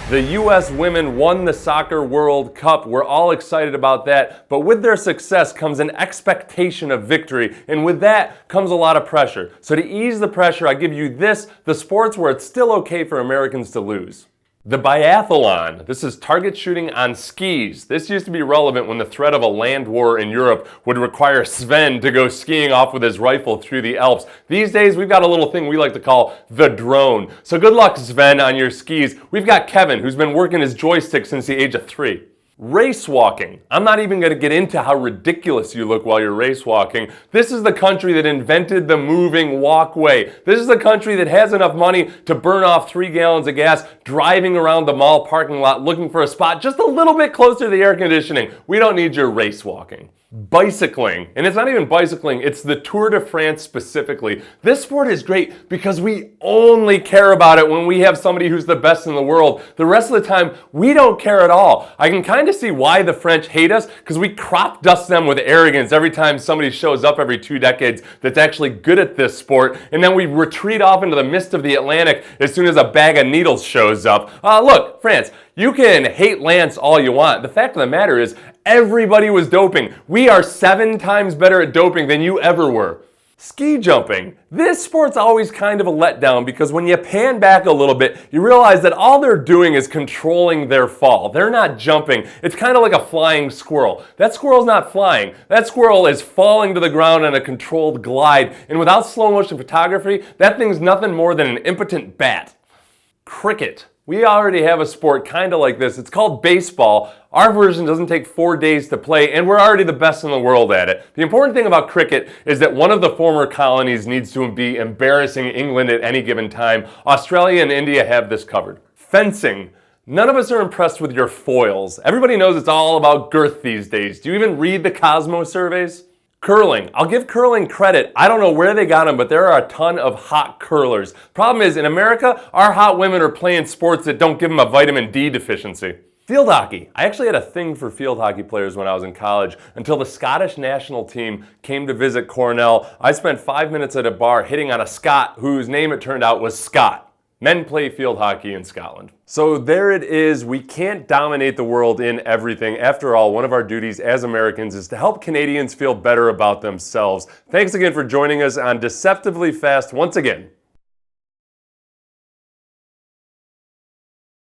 The U.S. women won the Soccer World Cup. We're all excited about that. But with their success comes an expectation of victory. And with that comes a lot of pressure. So to ease the pressure, I give you the sports where it's still okay for Americans to lose. The biathlon. This is target shooting on skis. This used to be relevant when the threat of a land war in Europe would require Sven to go skiing off with his rifle through the Alps. These days, we've got a little thing we like to call the drone. So good luck, Sven, on your skis. We've got Kevin, who's been working his joystick since the age of 3. Race walking. I'm not even going to get into how ridiculous you look while you're race walking. This is the country that invented the moving walkway. This is the country that has enough money to burn off 3 gallons of gas driving around the mall parking lot looking for a spot just a little bit closer to the air conditioning. We don't need your race walking. Bicycling. And it's not even bicycling, it's the Tour de France specifically. This sport is great because we only care about it when we have somebody who's the best in the world. The rest of the time, we don't care at all. I can kind of see why the French hate us, because we crop dust them with arrogance every time somebody shows up every 2 decades that's actually good at this sport, and then we retreat off into the mist of the Atlantic as soon as a bag of needles shows up. Look, France, you can hate Lance all you want. The fact of the matter is, everybody was doping. We are 7 times better at doping than you ever were. Ski jumping. This sport's always kind of a letdown because when you pan back a little bit, you realize that all they're doing is controlling their fall. They're not jumping. It's kind of like a flying squirrel. That squirrel's not flying. That squirrel is falling to the ground on a controlled glide. And without slow motion photography, that thing's nothing more than an impotent bat. Cricket. We already have a sport kind of like this. It's called baseball. Our version doesn't take 4 days to play, and we're already the best in the world at it. The important thing about cricket is that one of the former colonies needs to be embarrassing England at any given time. Australia and India have this covered. Fencing. None of us are impressed with your foils. Everybody knows it's all about girth these days. Do you even read the Cosmo surveys? Curling. I'll give curling credit. I don't know where they got them, but there are a ton of hot curlers. Problem is, in America, our hot women are playing sports that don't give them a vitamin D deficiency. Field hockey. I actually had a thing for field hockey players when I was in college until the Scottish national team came to visit Cornell. I spent 5 minutes at a bar hitting on a Scot whose name it turned out was Scott. Men play field hockey in Scotland. So there it is. We can't dominate the world in everything. After all, one of our duties as Americans is to help Canadians feel better about themselves. Thanks again for joining us on Deceptively Fast once again.